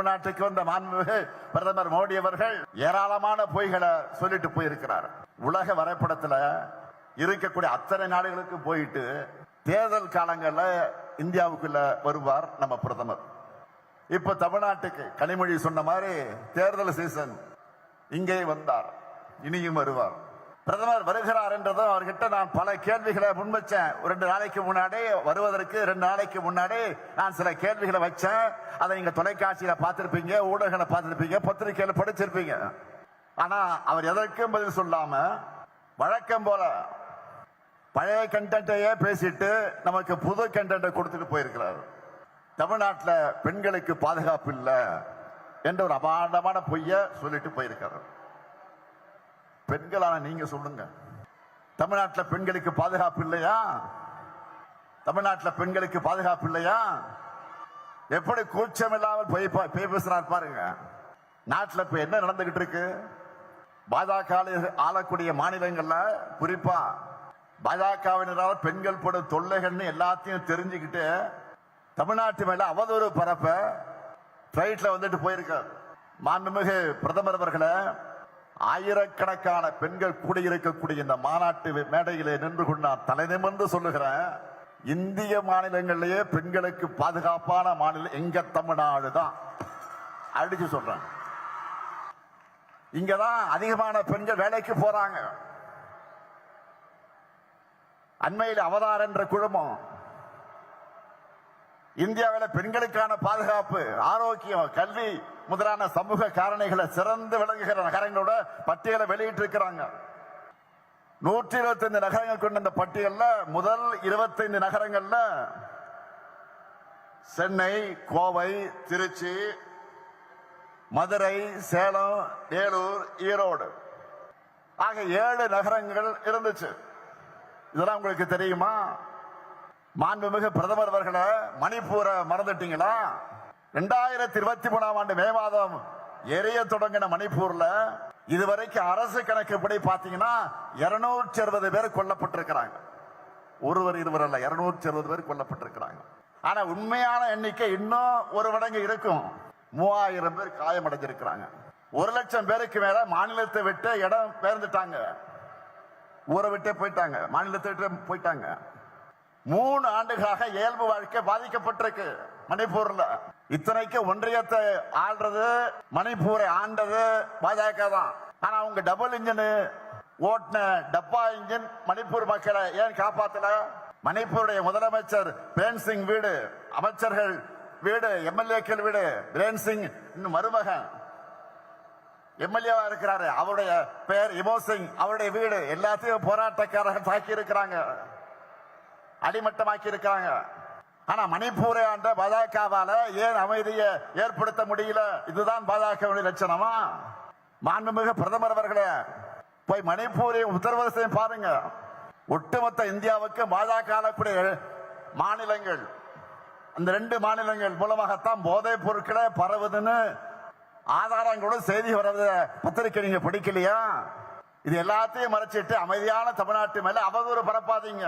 தமிழ்நாட்டுக்கு வந்த மாண்புமிகு பிரதமர் மோடி அவர்கள் ஏராளமான பொய்களை சொல்லிட்டு போயிருக்கிறார். உலக வரைபடத்துல இருக்கக்கூடிய அத்தனை நாடுகளுக்கு போயிட்டு தேர்தல் காலங்கள்ல இந்தியாவுக்குள்ள வருவார் நம்ம பிரதமர். இப்ப தமிழ்நாட்டுக்கு கனிமொழி சொன்ன மாதிரி தேர்தல் சீசன் இங்கே வந்தார், இனியும் வருவார். பிரதமர் வருகிறார் என்றதும் அவர்கிட்ட நான் பல கேள்விகளை முன்வச்சேன். 2 நாளைக்கு முன்னாடி வருவதற்கு 2 நாளைக்கு முன்னாடி நான் சில கேள்விகளை வச்சேன். அதை நீங்க தொலைக்காட்சியில பார்த்திருப்பீங்க, ஊடகங்களை பார்த்திருப்பீங்க, பத்திரிகையில படிச்சிருப்பீங்க. ஆனா அவர் எதற்கும் பதில் சொல்லாம வழக்கம் போல பழைய கண்டென்ட்டையே பேசிட்டு நமக்கு புது கண்டென்ட்டை கொடுத்துட்டு போயிருக்கிறார். தமிழ்நாட்டில் பெண்களுக்கு பாதுகாப்பு இல்லை என்ற ஒரு அபாண்டமான பொய்ய சொல்லிட்டு போயிருக்காரு. பெண்களான நீங்க சொல்லுங்க, தமிழ்நாட்டில் பெண்களுக்கு பாதுகாப்பு இல்லையா? தமிழ்நாட்டில் பெண்களுக்கு பாதுகாப்பு இல்லையா? எப்படி கூச்சம் இல்லாமல் போய் பேசுறார் பாருங்க. நாட்டில் இப்ப என்ன நடந்துகிட்டு இருக்கு? பாஜக ஆளக்கூடிய மாநிலங்கள்ல குறிப்பா பாஜகவினரால் பெண்கள் படும் தொல்லைகள்னு எல்லாத்தையும் தெரிஞ்சுக்கிட்டு தமிழ்நாட்டு மேல அவதூறு பரப்ப பிளைட்ல வந்துட்டு போயிருக்கார். மாண்புமிகு பிரதமர் அவர்களை ஆயிரக்கணக்கான பெண்கள் கூடியிருக்கக்கூடிய இந்த மாநாட்டு மேடையிலே நின்று கொண்டு நான் தலை நிமிர்ந்து சொல்லுகிறேன், இந்திய மாநிலங்களிலேயே பெண்களுக்கு பாதுகாப்பான மாநிலம் எங்க தமிழ்நாடு தான். அடிச்சு சொல்றேன், இங்கதான் அதிகமான பெண்கள் வேலைக்கு போறாங்க. அண்மையில் அவதார் என்ற குழுமம் இந்தியாவில் பெண்களுக்கான பாதுகாப்பு, ஆரோக்கியம், கல்வி முதலான சமூக காரணிகளை சிறந்து விளங்குகிற நகரங்களோட பட்டியலை வெளியிட்டு இருக்கிறாங்க. 125 நகரங்கள் கொண்ட இந்த பட்டியல்ல முதல் 25 நகரங்கள்ல சென்னை, கோவை, திருச்சி, மதுரை, சேலம், வேலூர், ஈரோடு ஆக 7 நகரங்கள் இருந்துச்சு. இதெல்லாம் உங்களுக்கு தெரியுமா? மாண்புமிகு பிரதமர் அவர்களை மணிப்பூரை மறந்துட்டீங்களா? 2023ஆம் ஆண்டு மே மாதம் எரிய தொடங்கின மணிப்பூர்ல இதுவரைக்கும் அரசு கணக்குப்படி பாத்தீங்கன்னா 260 பேர் கொல்லப்பட்டிருக்கிறாங்க. ஒருவர் இருவர் அல்ல, 260 பேர் கொல்லப்பட்டிருக்கிறாங்க. ஆனா உண்மையான எண்ணிக்கை இன்னும் ஒரு மடங்கு இருக்கும். 3000 பேர் காயமடைஞ்சிருக்கிறாங்க. 1 லட்சம் பேருக்கு மேல மாநிலத்தை விட்டு இடம் பெயர்ந்துட்டாங்க, ஊரை விட்டே போயிட்டாங்க, மாநிலத்தை விட்டு போயிட்டாங்க. 3 ஆண்டுகளாக இயல்பு வாழ்க்கை பாதிக்கப்பட்டிருக்கு மணிப்பூர்ல. இத்தனைக்கு ஒன்றியத்தை ஆள்றது, மணிப்பூரை ஆண்டது பாஜக தான். ஆனா அவங்க டபுள் இன்ஜின் ஓட்டின டப்பா இன்ஜின் மணிப்பூர் மக்களை ஏன் காப்பாத்தல? மணிப்பூருடைய முதலமைச்சர் பிரேன் சிங் வீடு, அமைச்சர்கள் வீடு, எம்எல்ஏக்கள் வீடு, பிரேன் சிங் இன்னும் மருமகன் எம்எல்ஏவா இருக்கிறாரு, அவருடைய பெயர் இமோ சிங், அவருடைய வீடு எல்லாத்தையும் போராட்டக்காரர்கள் தாக்கி இருக்கிறாங்க, அடிமட்டமாக்கி இருக்காங்க. ஆனா மணிப்பூரை ஆண்ட பாஜகவால ஏன் அமைதியை ஏற்படுத்த முடியல? இதுதான் பாஜகவுடைய லட்சணமா? மாண்புமிகு பிரதமர் அவர்களே, போய் மணிப்பூரை உத்தரப்பிரதேசம் பாருங்க. ஒட்டுமொத்த இந்தியாவுக்கு பாஜக ஆளக்கூடிய மாநிலங்கள், அந்த 2 மாநிலங்கள் மூலமாகத்தான் போதைப் பொருட்களை பரவுதுன்னு ஆதாரங்களோட செய்தி வர்றது பத்திரிகை நீங்க படிக்கலையா? இது எல்லாத்தையும் மறைச்சிட்டு அமைதியான தமிழ்நாட்டு மேல அவதூறு பரப்பாதீங்க.